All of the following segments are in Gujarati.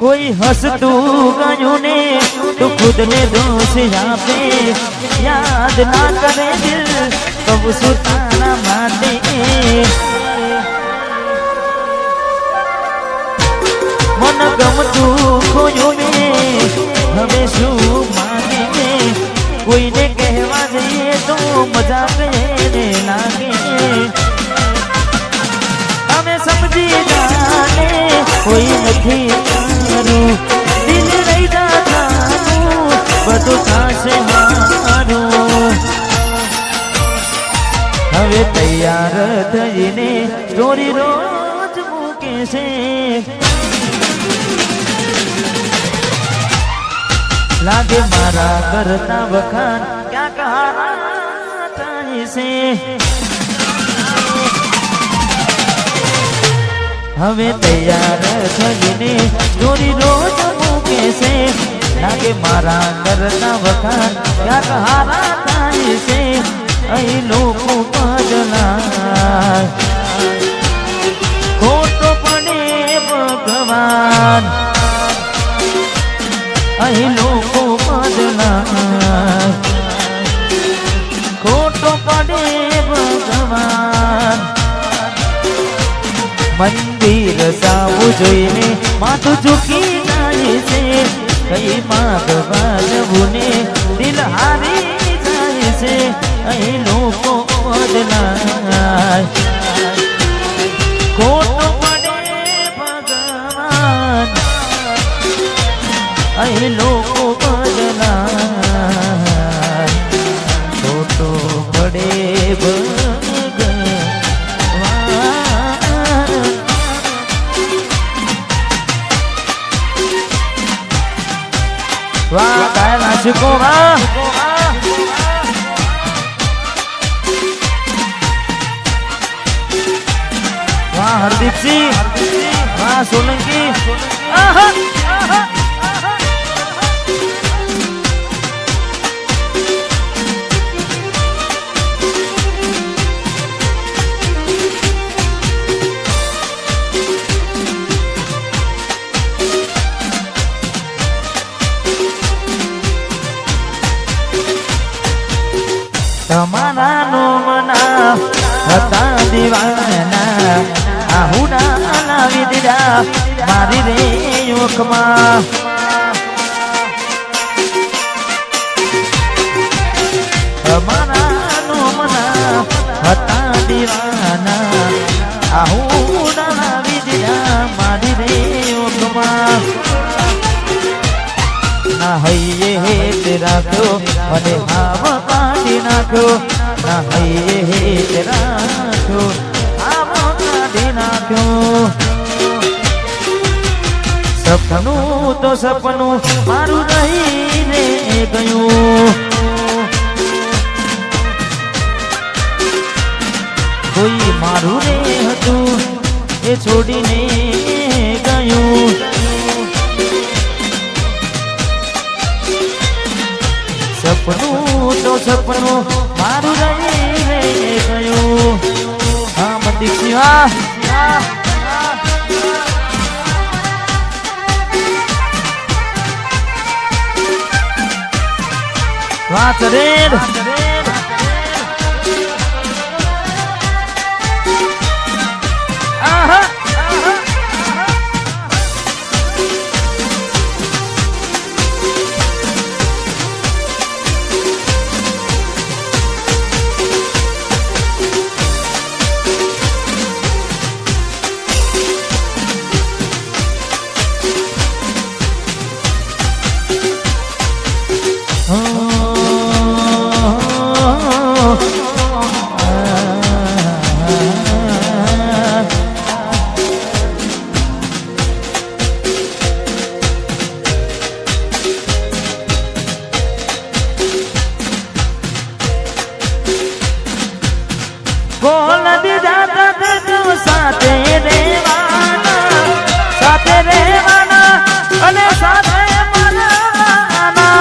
कोई हंसतू गयूं ने तो खुद ने दोष आपे याद ना करे दिल कब सुताना माटे मन गमतू खोयो ने हवे शू मांगे कोई ने कहवा जाइए तो मजा करे लागे हमें समझी जाने कोई नहीं करूं दिल रही जाऊं બધું થાશે મારું હવે તૈયાર થઈને સ્ટોરી રોજ મૂકે છે લાગે મારા કરતા વખાણ ક્યાં કહા થાય છે હવે તૈયાર થઈને સ્ટોરી રોજ મૂકે છે લાગે મારા કરતા વખાણ ક્યાં કહારા થાય છે અહીં લોકો બદલાય ખોટો પડે ભગવાન અહીં લોકો બદલાય ખોટો પડે ભગવાન મંદિર સાવું જોઈને માથું ઝૂકી જાય છે કઈ માગવા જવું ને દિલ હારી જાય છે અહીં લોકો બદલાય ખોટો પડે ભગવાન અહીં લોકો બદલાય ખોટો પડે વાહ ગાય નાચકો વાહ વાહ હરદીપસિંહ વાહ સોલંકી આહા તમારા નો મના હતા દીવાના આહુડા લાવી દીધા મારી રે યોકમાં તમારા નો મના હતા દીવાના આહુડા લાવી દીધા મારી રે યોકમાં ના હૈયે હેત રાખ્યો અને હાવ કાઢી નાખ્યો ના હૈયે હેત રાખ્યો હાવ કાઢી નાખ્યો સપનું તો સપનું મારું રહીને ગયું કોઈ મારું રે હતું એ છોડીને ગયું સપનું તો સપનું મારું રહીને ગયું હા દીક્ષી વાહ વાહ ચરેડ આહા બોલ દીધા તું સાથે રહેવાના અને સાથે મરવાના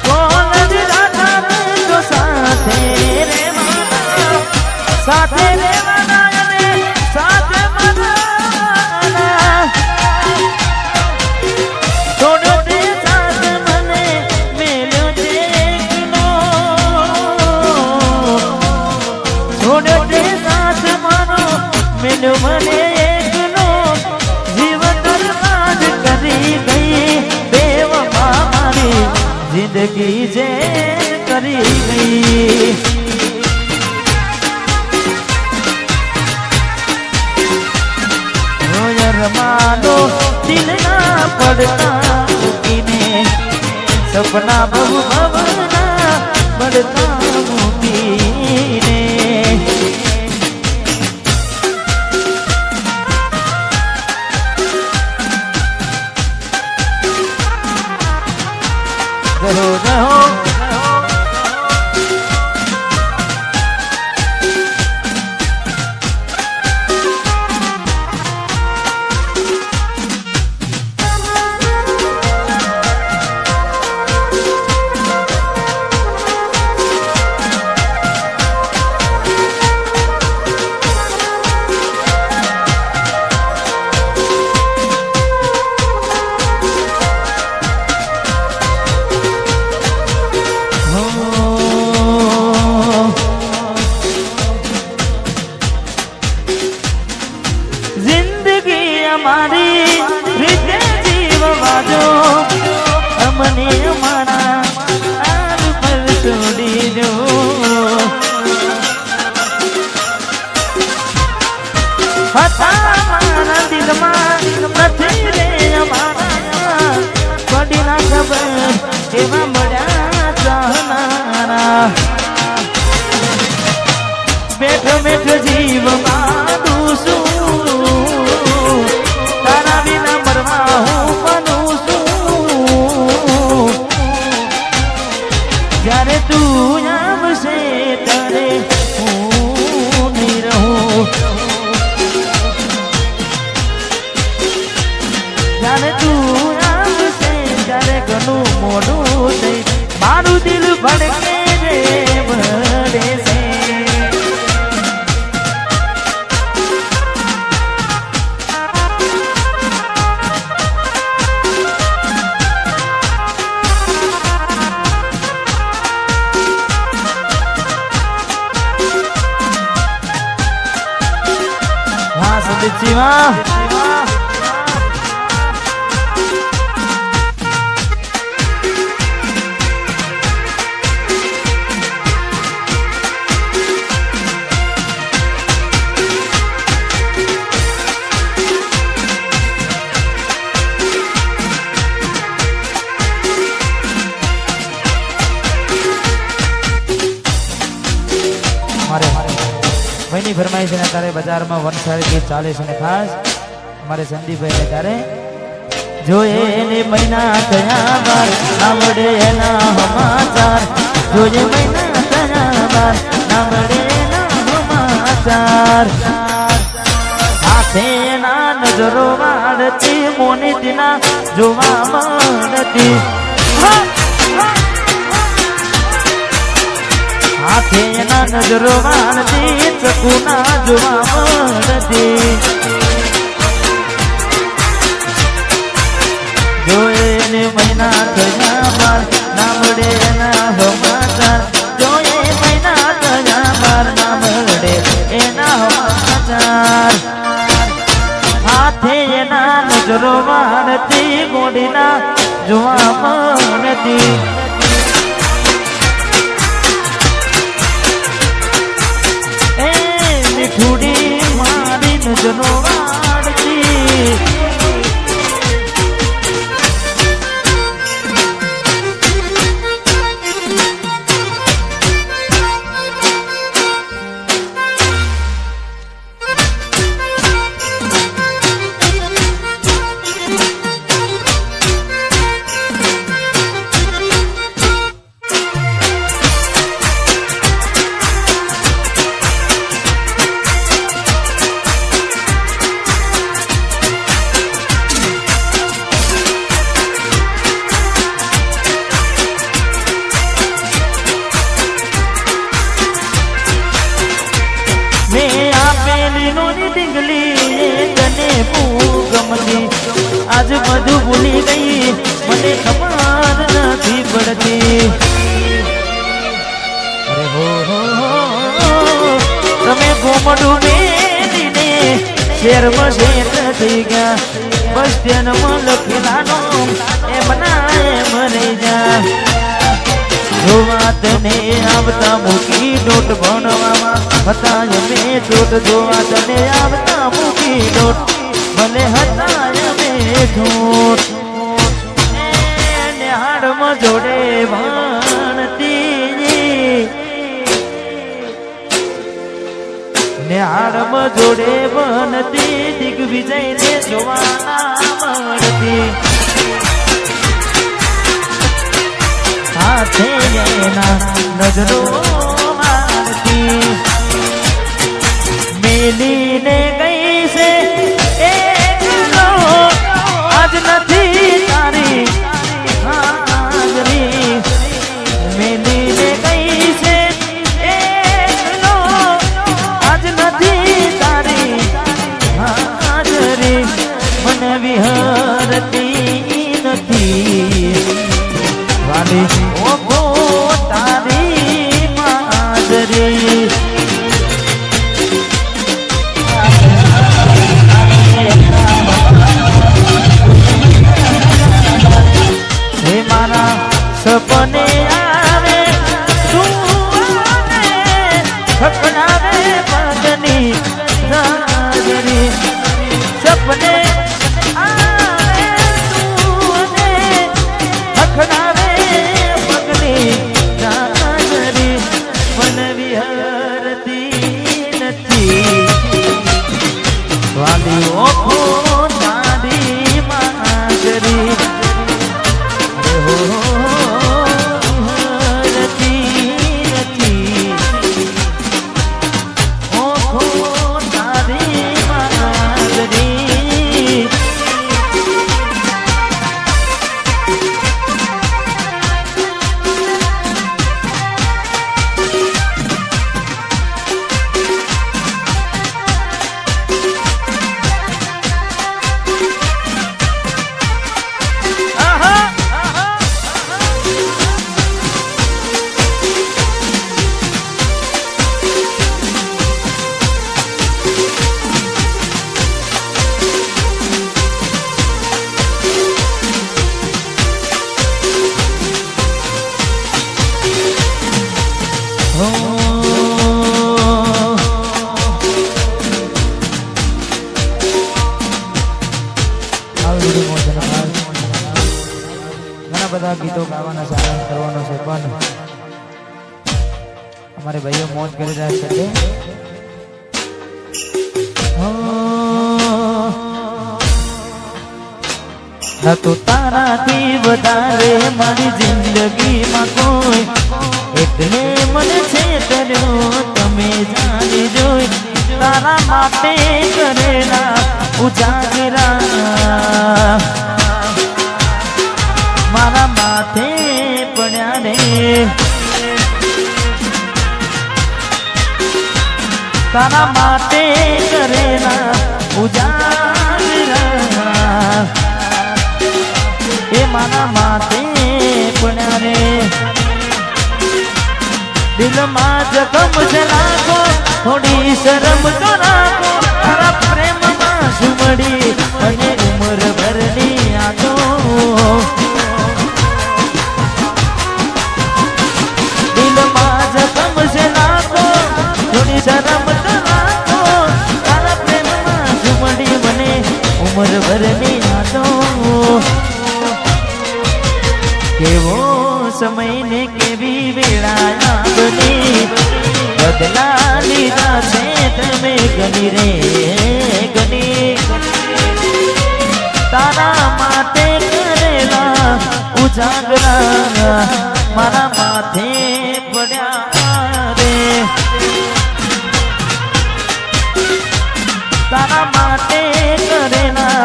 બોલ દીધા તું સાથે રહેવાના અને જિંદગી જે કરી ગઈ રમાનો દિલના પડતા મૂકીને સપના બહુ ભવના પડતા મૂકીને રહો રહો મારી રીતે જીવવા જો અમને અમારા આર પર છોડી દો હતા મારા દિલમાં નથી રે અમારા પડી ના ખબર એવા મળ્યા ચાહનારા બેઠો બેઠો જીવમાં દુસું જ્યારે તું આવશે ત્યારે હું નહીં રહું જ્યારે તું આવશે ત્યારે ઘણું મોડું થઈ મારું દિલ ભડકે રે ભડે છે સંદીપસિંહ ભાઈની ફરમાઈશ ને તારે બજારમાં વનસારી ગીત ચાલે છે ને ખાસ અમારે સંદીપભાઈ ને તારે જોઈએ એને મહિના થયા બાર ના મળે એના સમાચાર જોઈએ મહિના થયા બાર ના મળે એના સમાચાર હાથે એના નજરો વાળતી મોની દિના જોવા મળતી હાથે એના નજરો વાળતી ચકુના જોવા મળતી જોયે ને મહિના થયા બાર ના મળે એના સમાચાર જોયે મહિના થયા બાર ના મળે એના સમાચાર હાથે એના નજરો વાળતી ગોડીના જોવા મળતી થોડી મારી નજરો વાળતી आज मधु भूली गई मने खबर नहीं पड़ती अरे हो तमे घूमडू मेलीने शेर में शेर थी गया बस तेन में लखेलानो ए बनाए मरे जा જોવા તને આવતા મૂકી ડોટ ભણવામાં હતા અમે ચોટ જોવા તને આવતા મૂકી ડોટ ભલે હતા અમે ઠોટ નિહાળમાં જોડે ભણતી નિહાળમાં જોડે ભણતી દિગ્વિજયને જોવા મળતી સાથે એના નજરો મારતી મેલીને ગઈ છે એકલો આજ નથી તારી હાજરી મેલીને ગઈ છે એકલો આજ નથી તારી હાજરી મને વિહરતી નથી વાલી ઓગો તારી માજરી હે મારા સપને આવે સુવાને સપનાવે પગની હાજરી સપને આવે સુવાને અખડાવે પગની હાજરી મન વિહરતી નથી વાલી ઓખો તારી માજરી ઘણા બધા ગીતો ગાવાના છે આનંદ કરવાનો છે પણ અમારે ભાઈઓ મોજ કરી રહ્યા છે ન તો તારાથી વધારે મારી જિંદગીમાં કોઈ એટલે મને છેતર્યો તમે જાણી જોઈ તારા માટે કરેલા ઉજાગરા મારા માથે પડ્યા રે તારા માટે કરેલા ઉજાગરા એ મારા માથે પડ્યા રે દિલમાં જખમ છે લાગો થોડી શરમ તો રાખો તારા પ્રેમમાં સુમડી અને ઉમર ભરની યાદો દિલમાં જખમ છે લાગો થોડી શરમ તો રાખો તારા પ્રેમમાં સુમડી મને ઉમર ભરની યાદો કેવો સમય ને કેવી વેળા બની બદલા લીધા છે તમે ગની રે ગની તારા માટે કરેલા ઉજાગરા મારા માથે પડ્યા રે તારા માટે કરેલા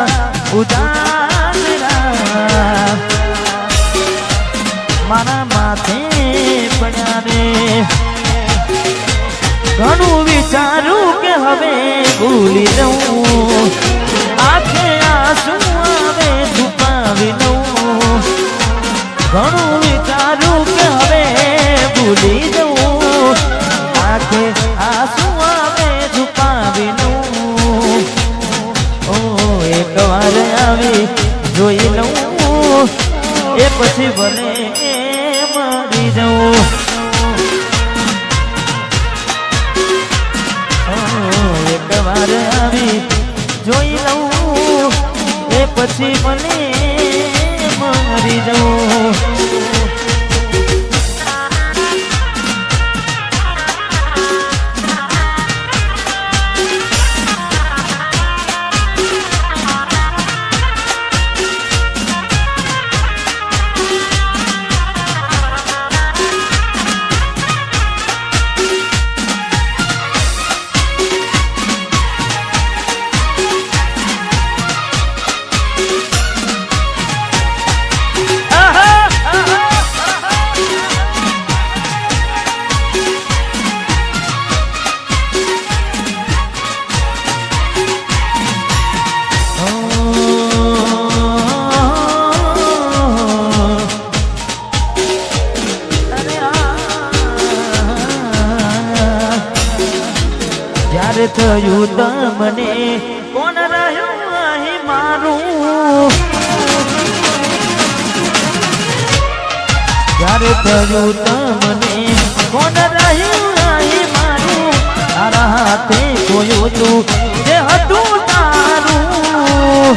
ઉજાગરા મારા માથે પડ્યા રે ઘણું વિચારું કે હવે ભૂલી જવું આંખે આંસુ આવે છુપાવી લઉં ઘણું વિચારું કે હવે ભૂલી જવું આંખે આંસુ આવે છુપાવી લઉં ઓ એક વાર આવી જોઈ લઉં એ પછી ભલે મરી જાઉં પછી મને મરી જવું. જ્યારે થયું તમને કોણ રહ્યું અહીં મારું, જ્યારે થયું તમને કોણ રહ્યું અહીં મારું, તારા હાથે જોયું તું જે હતું તારું.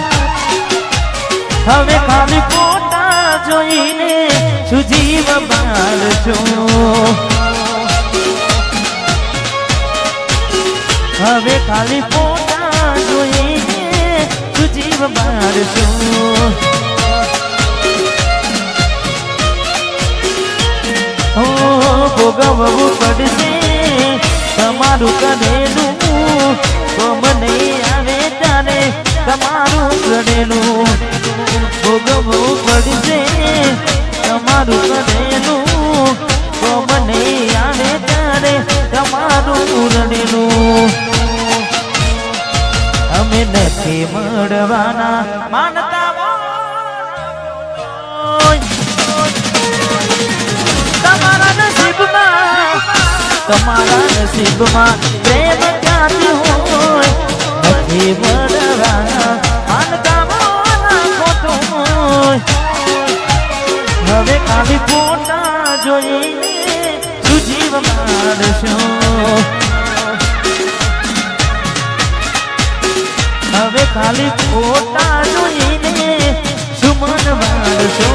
હવે ખાલી ફોટા જોઈને શું જીવ બાળજો, હવે ખાલી ફોટા જોઈને તું જીવ બાળશો. હો ભોગવવું પડશે તમારું કરેલું, કોમ નહીં આવે ત્યારે તમારું કરેલું. ભોગવવું પડશે તમારું કરેલું, કોમ નહીં આવે ત્યારે તમારું રડેલું. અમે નથી મળવાના માનતા તમારા નસીબમાં પ્રેમ ક્યાંથી હોય, નથી મળવાના માનતા ખોટું હોય. હવે ખાલી ફોટા જોઈને તું જીવ મારશો, હવે ખાલી ફોટા જોઈને શું મન મારશો.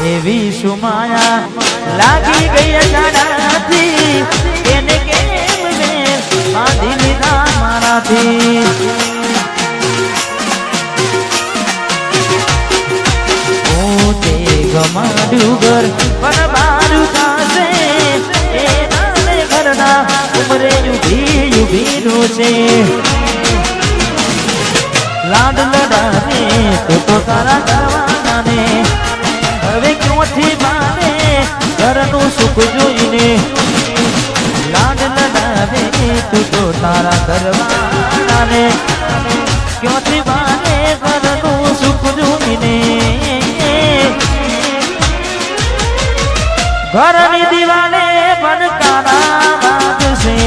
એવી સુમાયા લાગી ગઈ અચાનકથી, એને કેમ મેં બાંધી લીધા મારાથી. પોતે ગમાડ્યું ઘર પણ મારું થશે, એના ઘરના ઉમરે યુભીનું છે. લાડ લડાને તો તારા કરવાના ને, હવે ક્યોથી માને ઘરનું સુખ જોઈને. લાડ લડાવે તું તો તારા કરવાના ને, ક્યોથી માને ઘરનું સુખ જોઈને. ઘરની દિવાલે બનકારા બાંધશે,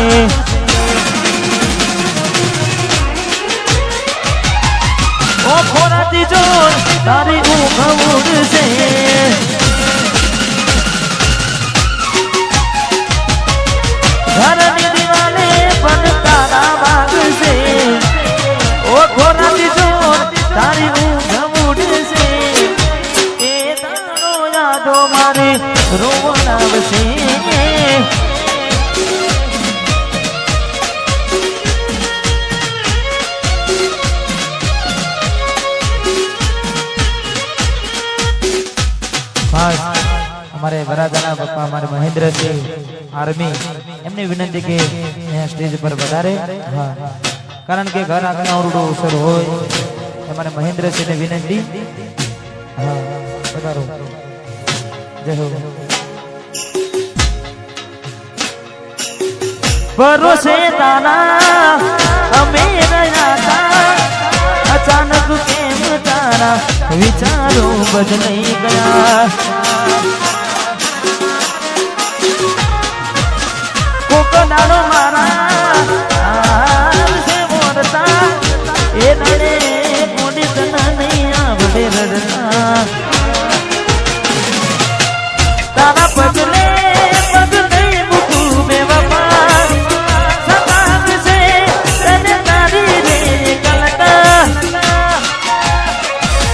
ઓ ખોરાતી જોર તારી ઊંઘ ઉડશે. ઘરની દિવાલે બનકારા બાંધશે, ઓ ખોરાતી જોર તારી ઊંઘ ઉડશે. એ તારો યાદો મારે રોવડાવશે. हमारे वराजाना पप्पा हमारे महेंद्र सिंह आर्मी एमने विनंती के यहाँ स्टेज पर पधारे. हाँ कारण के घर आंगना ओरडो अवसर हो हमारे महेंद्र सिंह ने विनंती. हाँ पधारो. जय हो. ભરોસે તારા અમે રહ્યા તા અચાનક કેમ તારા વિચારો બદલાઈ ગયા કોકડાનો મારા છે મોરતા એ નડે મોડી તના નહીં આવડે રડતા તારા પગલે પગ નહીં મૂકું બે બાપા સતાવ છે તને તારી રે કલકા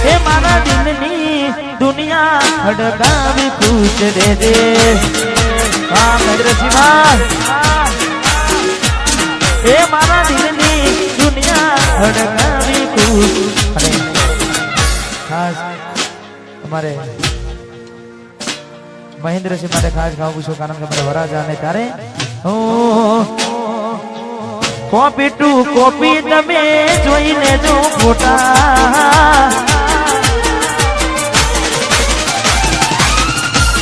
એ મારા દિલની દુનિયા હડકાવી ખુશ રે દે હા મદ્રસીમાં એ મારા દિલની દુનિયા હડકાવી ખુશ અને ખાસ અમારે મહેન્દ્રસિંહ માટે ખાસ ગાવું છું કારણ કે મારે વરાજાને ત્યારે કોપી ટુ કોપી તમે જોઈ લેજો ફોટા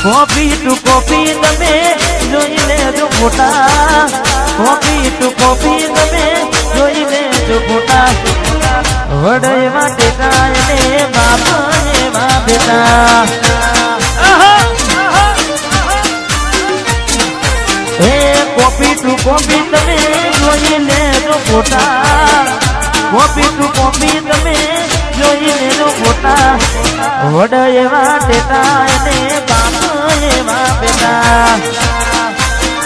કોપી ટુ કોપી તમે જોઈ લેજો ફોટા કોપી ટુ કોપી તમે જોઈ લેજો ફોટા વડવા ટેકા એને બાપા એવા બેટા હે કોપી ટુ કોપી તમે જોઈ લેજો ફોટા કોપી ટુ કોપી તમે જોઈ લેજો ફોટા વડ એવા ટેટા એને બાપ એવા બેટા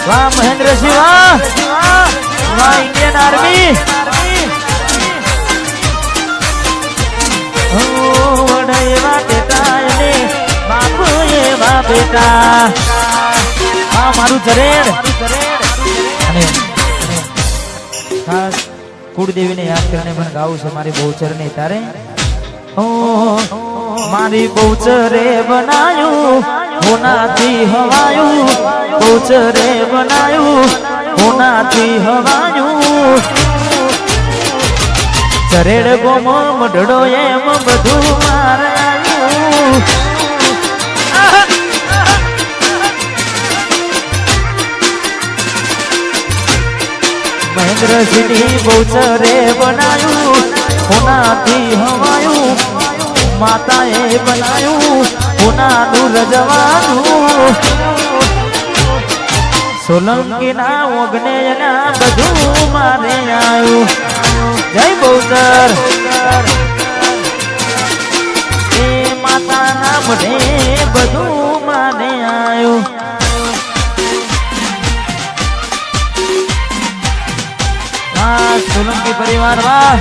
વાહ મહેન્દ્રસિંહ વાહ વાહ ઇન્ડિયન આર્મી વડ એવા ટેટા એને બાપ એવા બેટા હા મારું જરેડ અને ખાસ કુળદેવીને યાદ કરીને પણ ગાવું છે મારી બહુચરને તારે મારી બહુચરે બનાયું હોનાથી હવાયું બહુચરે બનાયું હોનાથી હવાયું જરેડ ગોમો મઢડો એમ બધું મારે આવ્યું મહેન્દ્રસિંહની બહુચરે બનાયું હોનાથી હવાયું માતાએ બનાયું હોનાનું રજવાનું સોલંકીના ઓગણેના બધું મારે આવ્યું જય બહુચર એ માતાના મઢે બધું મારે આવ્યું સોલંકી પરિવાર વાહ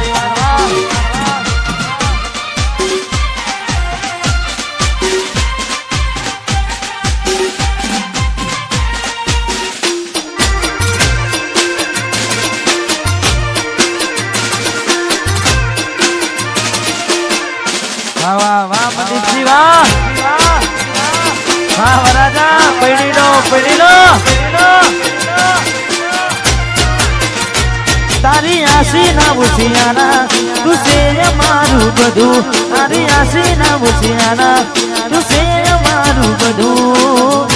વાહ વાહ મનીષજી વાહ વાહ વરાજા પૈડી લો તારી આસી ના ઉછિયાના તું છે મારું બધું તારી આસી ના ઉછિયાના તું છે મારું બધું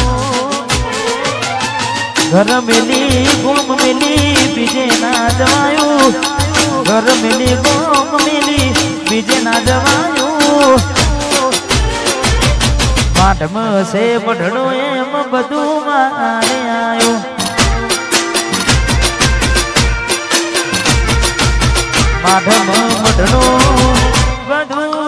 ઘર મેલી ગોમ મેલી બીજે ના જવાયું ઘર મેલી ગોમ મેલી બીજે ના જવાયું માટમ છે મઢડો એમ બધું મારે આવ્યું માધમ મઢડો બધું